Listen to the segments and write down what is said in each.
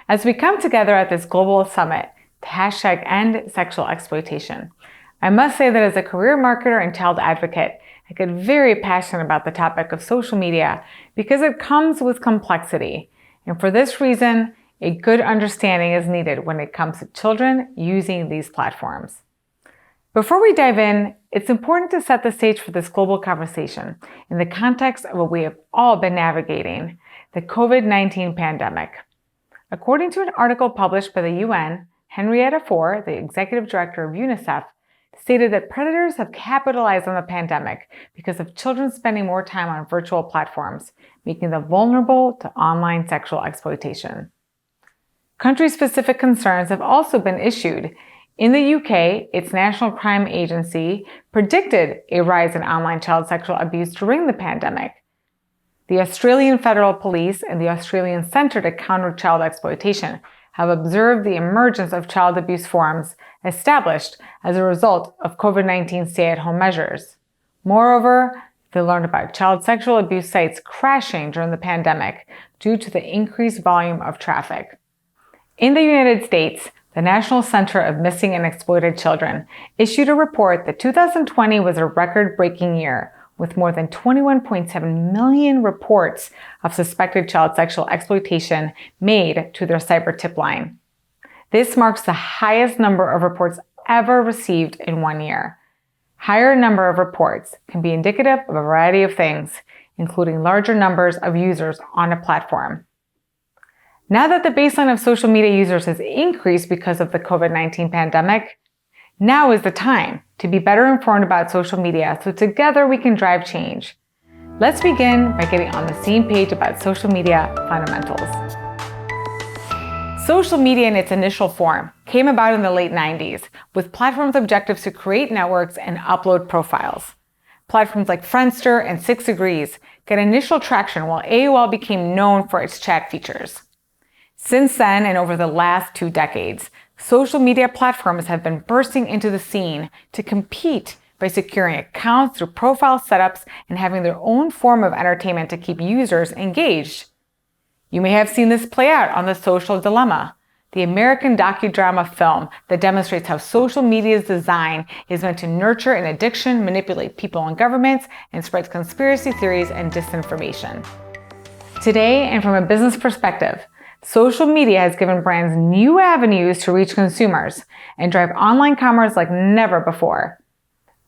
as we come together at this global summit to hashtag end sexual exploitation. I must say that as a career marketer and child advocate, I get very passionate about the topic of social media because it comes with complexity. And for this reason, a good understanding is needed when it comes to children using these platforms. Before we dive in, it's important to set the stage for this global conversation in the context of what we have all been navigating, the COVID-19 pandemic. According to an article published by the UN, Henrietta Fore, the executive director of UNICEF, stated that predators have capitalized on the pandemic because of children spending more time on virtual platforms, making them vulnerable to online sexual exploitation. Country-specific concerns have also been issued. In the UK, its National Crime Agency predicted a rise in online child sexual abuse during the pandemic. The Australian Federal Police and the Australian Centre to Counter Child Exploitation have observed the emergence of child abuse forums established as a result of COVID-19 stay-at-home measures. Moreover, they learned about child sexual abuse sites crashing during the pandemic due to the increased volume of traffic. In the United States, the National Center of Missing and Exploited Children issued a report that 2020 was a record-breaking year, with more than 21.7 million reports of suspected child sexual exploitation made to their cyber tip line. This marks the highest number of reports ever received in 1 year. Higher number of reports can be indicative of a variety of things, including larger numbers of users on a platform. Now that the baseline of social media users has increased because of the COVID-19 pandemic, now is the time to be better informed about social media so together we can drive change. Let's begin by getting on the same page about social media fundamentals. Social media in its initial form came about in the late 90s with platforms' objectives to create networks and upload profiles. Platforms like Friendster and 6 Degrees get initial traction while AOL became known for its chat features. Since then, and over the last 2 decades, social media platforms have been bursting into the scene to compete by securing accounts through profile setups and having their own form of entertainment to keep users engaged. You may have seen this play out on The Social Dilemma, the American docudrama film that demonstrates how social media's design is meant to nurture an addiction, manipulate people and governments, and spread conspiracy theories and disinformation. Today, and from a business perspective, social media has given brands new avenues to reach consumers and drive online commerce like never before.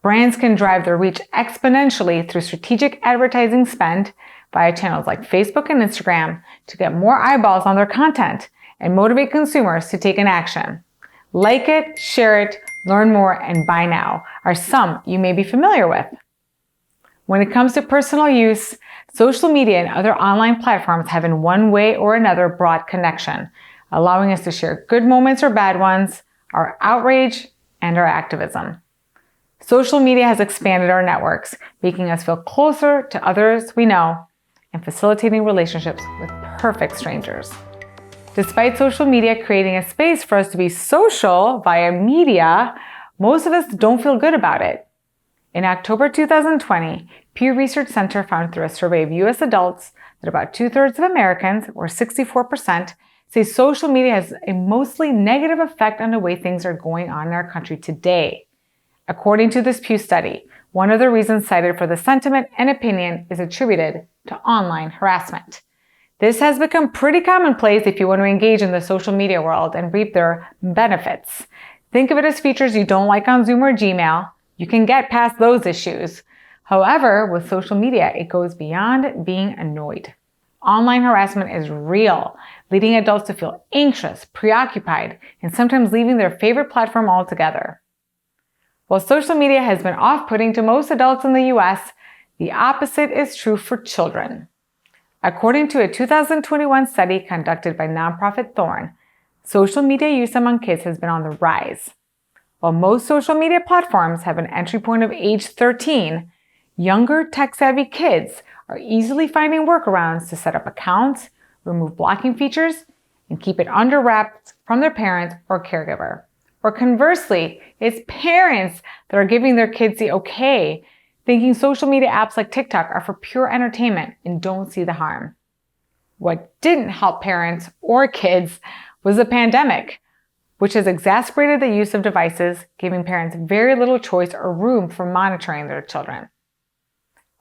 Brands can drive their reach exponentially through strategic advertising spend via channels like Facebook and Instagram to get more eyeballs on their content and motivate consumers to take an action. Like it, share it, learn more, and buy now are some you may be familiar with. When it comes to personal use, social media and other online platforms have in one way or another brought connection, allowing us to share good moments or bad ones, our outrage, and our activism. Social media has expanded our networks, making us feel closer to others we know and facilitating relationships with perfect strangers. Despite social media creating a space for us to be social via media, most of us don't feel good about it. In October 2020, Pew Research Center found through a survey of U.S. adults that about 2/3 of Americans, or 64%, say social media has a mostly negative effect on the way things are going on in our country today. According to this Pew study, one of the reasons cited for the sentiment and opinion is attributed to online harassment. This has become pretty commonplace if you want to engage in the social media world and reap their benefits. Think of it as features you don't like on Zoom or Gmail. You can get past those issues. However, with social media, it goes beyond being annoyed. Online harassment is real, leading adults to feel anxious, preoccupied, and sometimes leaving their favorite platform altogether. While social media has been off-putting to most adults in the US, the opposite is true for children. According to a 2021 study conducted by nonprofit Thorn, social media use among kids has been on the rise. While most social media platforms have an entry point of age 13, younger tech-savvy kids are easily finding workarounds to set up accounts, remove blocking features, and keep it under wraps from their parent or caregiver. Or conversely, it's parents that are giving their kids the okay, thinking social media apps like TikTok are for pure entertainment and don't see the harm. What didn't help parents or kids was the pandemic, which has exacerbated the use of devices, giving parents very little choice or room for monitoring their children.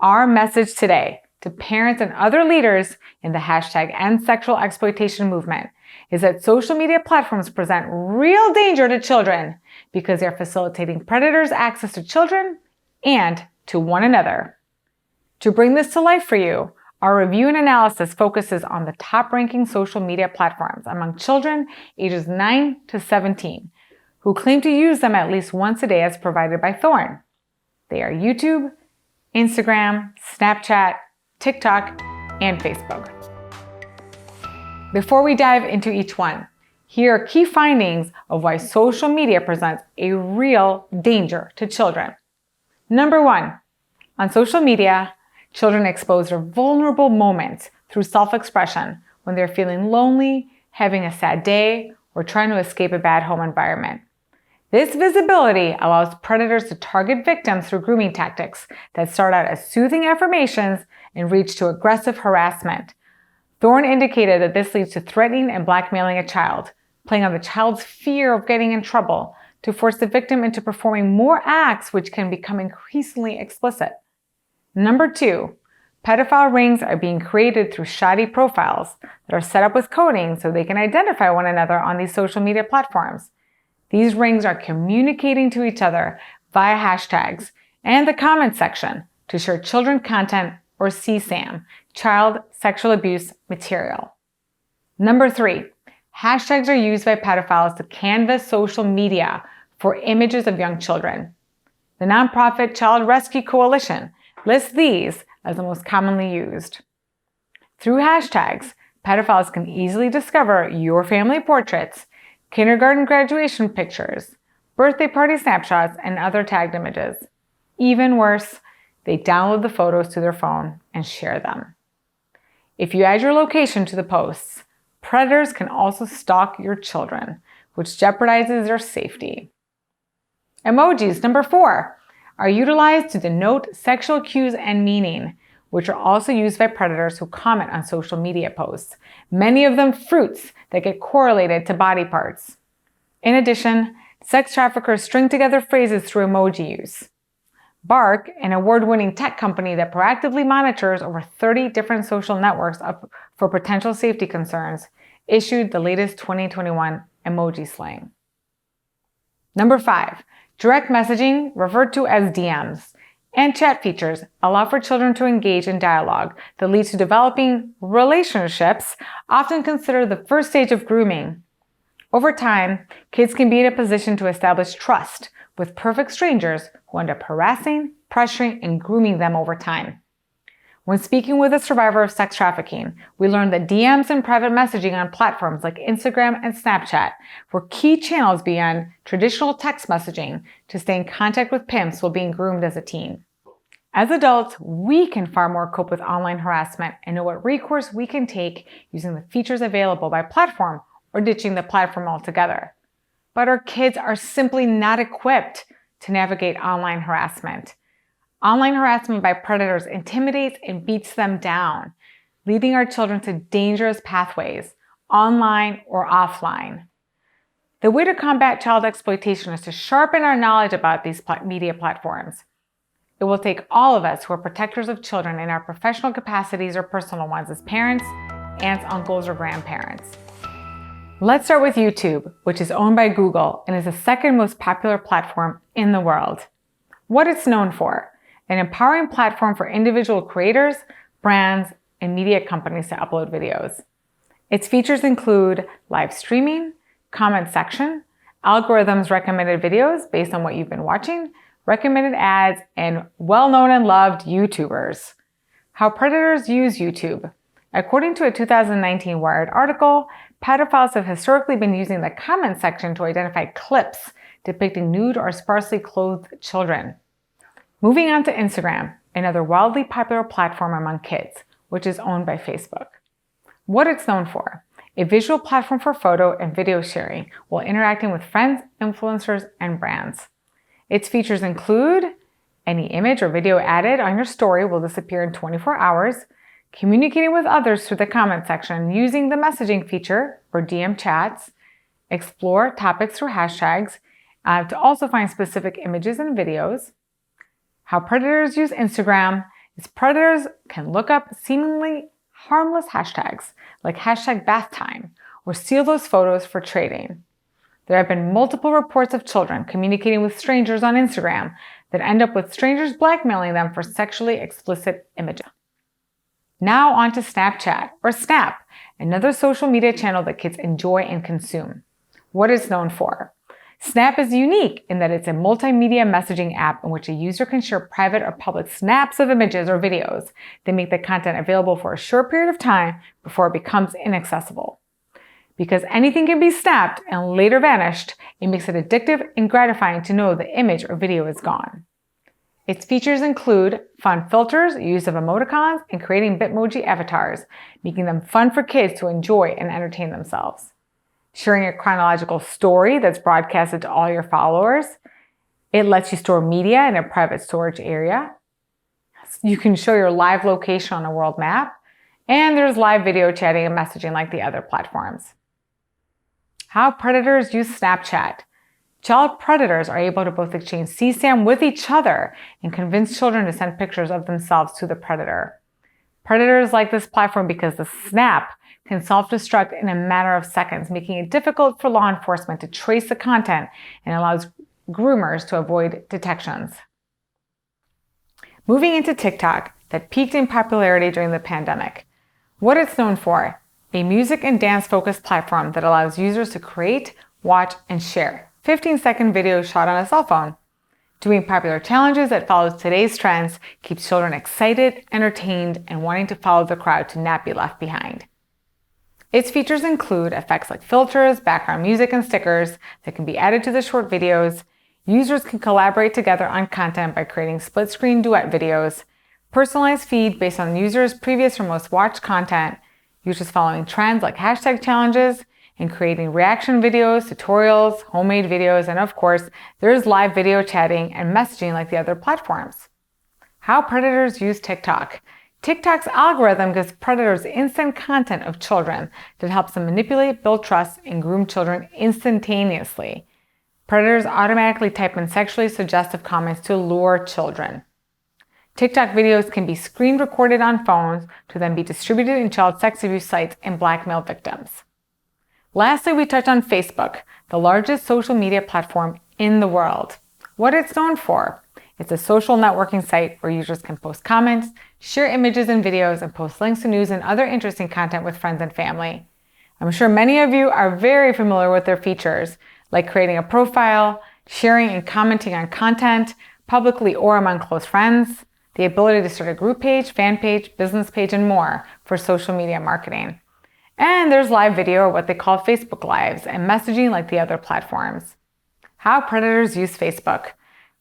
Our message today to parents and other leaders in the #EndSexualExploitation movement is that social media platforms present real danger to children because they're facilitating predators' access to children and to one another. To bring this to life for you, our review and analysis focuses on the top-ranking social media platforms among children ages 9 to 17, who claim to use them at least once a day as provided by Thorn. They are YouTube, Instagram, Snapchat, TikTok, and Facebook. Before we dive into each one, here are key findings of why social media presents a real danger to children. Number 1, on social media, children expose their vulnerable moments through self-expression when they're feeling lonely, having a sad day, or trying to escape a bad home environment. This visibility allows predators to target victims through grooming tactics that start out as soothing affirmations and reach to aggressive harassment. Thorn indicated that this leads to threatening and blackmailing a child, playing on the child's fear of getting in trouble to force the victim into performing more acts which can become increasingly explicit. Number 2, pedophile rings are being created through shoddy profiles that are set up with coding so they can identify one another on these social media platforms. These rings are communicating to each other via hashtags and the comment section to share children content or CSAM, child sexual abuse material. Number 3, hashtags are used by pedophiles to canvass social media for images of young children. The nonprofit Child Rescue Coalition lists these as the most commonly used. Through hashtags, pedophiles can easily discover your family portraits, kindergarten graduation pictures, birthday party snapshots, and other tagged images. Even worse, they download the photos to their phone and share them. If you add your location to the posts, predators can also stalk your children, which jeopardizes their safety. Emojis, number 4, are utilized to denote sexual cues and meaning, which are also used by predators who comment on social media posts, many of them fruits that get correlated to body parts. In addition, sex traffickers string together phrases through emoji use. Bark, an award-winning tech company that proactively monitors over 30 different social networks for potential safety concerns, issued the latest 2021 emoji slang. Number 5, direct messaging, referred to as DMs, and chat features allow for children to engage in dialogue that leads to developing relationships, often considered the first stage of grooming. Over time, kids can be in a position to establish trust with perfect strangers who end up harassing, pressuring, and grooming them over time. When speaking with a survivor of sex trafficking, we learned that DMs and private messaging on platforms like Instagram and Snapchat were key channels beyond traditional text messaging to stay in contact with pimps while being groomed as a teen. As adults, we can far more cope with online harassment and know what recourse we can take using the features available by platform or ditching the platform altogether. But our kids are simply not equipped to navigate online harassment. Online harassment by predators intimidates and beats them down, leading our children to dangerous pathways, online or offline. The way to combat child exploitation is to sharpen our knowledge about these media platforms. It will take all of us who are protectors of children in our professional capacities or personal ones as parents, aunts, uncles, or grandparents. Let's start with YouTube, which is owned by Google and is the second most popular platform in the world. What it's known for: an empowering platform for individual creators, brands, and media companies to upload videos. Its features include live streaming, comment section, algorithms recommended videos based on what you've been watching, recommended ads, and well-known and loved YouTubers. How predators use YouTube. According to a 2019 Wired article, pedophiles have historically been using the comment section to identify clips depicting nude or sparsely clothed children. Moving on to Instagram, another wildly popular platform among kids, which is owned by Facebook. What it's known for: a visual platform for photo and video sharing while interacting with friends, influencers, and brands. Its features include any image or video added on your story will disappear in 24 hours, communicating with others through the comment section using the messaging feature or DM chats, explore topics through hashtags to also find specific images and videos. How predators use Instagram is predators can look up seemingly harmless hashtags like hashtag bath time or steal those photos for trading. There have been multiple reports of children communicating with strangers on Instagram that end up with strangers blackmailing them for sexually explicit images. Now on to Snapchat, or Snap, another social media channel that kids enjoy and consume. What it's known for. Snap is unique in that it's a multimedia messaging app in which a user can share private or public snaps of images or videos that make the content available for a short period of time before it becomes inaccessible. Because anything can be snapped and later vanished, it makes it addictive and gratifying to know the image or video is gone. Its features include fun filters, use of emoticons, and creating Bitmoji avatars, making them fun for kids to enjoy and entertain themselves. Sharing a chronological story that's broadcasted to all your followers. It lets you store media in a private storage area. You can show your live location on a world map. And there's live video chatting and messaging like the other platforms. How predators use Snapchat. Child predators are able to both exchange CSAM with each other and convince children to send pictures of themselves to the predator. Predators like this platform because the snap can self-destruct in a matter of seconds, making it difficult for law enforcement to trace the content and allows groomers to avoid detections. Moving into TikTok, that peaked in popularity during the pandemic. What it's known for, a music and dance-focused platform that allows users to create, watch, and share 15-second videos shot on a cell phone. Doing popular challenges that follows today's trends keeps children excited, entertained, and wanting to follow the crowd to not be left behind. Its features include effects like filters, background music, and stickers that can be added to the short videos. Users can collaborate together on content by creating split-screen duet videos, personalized feed based on users' previous or most watched content, users following trends like hashtag challenges, and creating reaction videos, tutorials, homemade videos, and of course, there's live video chatting and messaging like the other platforms. How predators use TikTok. TikTok's algorithm gives predators instant content of children that helps them manipulate, build trust, and groom children instantaneously. Predators automatically type in sexually suggestive comments to lure children. TikTok videos can be screen recorded on phones to then be distributed in child sex abuse sites and blackmail victims. Lastly, we touch on Facebook, the largest social media platform in the world. What it's known for. It's a social networking site where users can post comments, share images and videos, and post links to news and other interesting content with friends and family. I'm sure many of you are very familiar with their features, like creating a profile, sharing and commenting on content, publicly or among close friends, the ability to start a group page, fan page, business page, and more for social media marketing. And there's live video, or what they call Facebook Lives, and messaging like the other platforms. How predators use Facebook.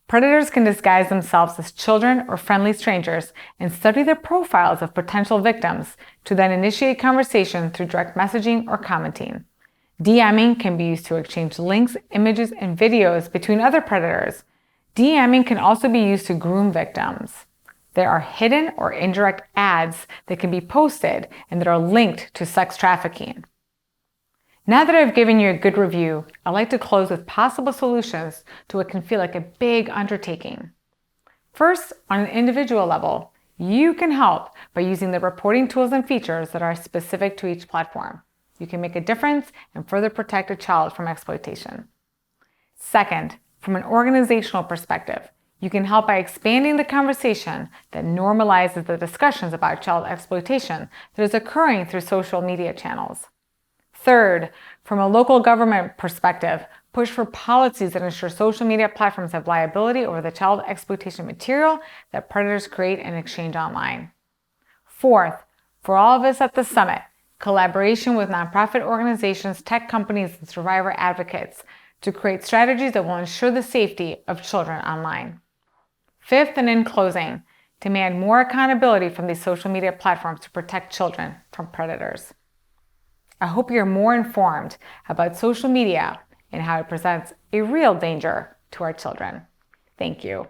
Predators can disguise themselves as children or friendly strangers and study the profiles of potential victims to then initiate conversation through direct messaging or commenting. DMing can be used to exchange links, images, and videos between other predators. DMing can also be used to groom victims. There are hidden or indirect ads that can be posted and that are linked to sex trafficking. Now that I've given you a good review, I'd like to close with possible solutions to what can feel like a big undertaking. First, on an individual level, you can help by using the reporting tools and features that are specific to each platform. You can make a difference and further protect a child from exploitation. Second, from an organizational perspective, you can help by expanding the conversation that normalizes the discussions about child exploitation that is occurring through social media channels. Third, from a local government perspective, push for policies that ensure social media platforms have liability over the child exploitation material that predators create and exchange online. Fourth, for all of us at the summit, collaboration with nonprofit organizations, tech companies, and survivor advocates to create strategies that will ensure the safety of children online. Fifth, and in closing, demand more accountability from these social media platforms to protect children from predators. I hope you're more informed about social media and how it presents a real danger to our children. Thank you.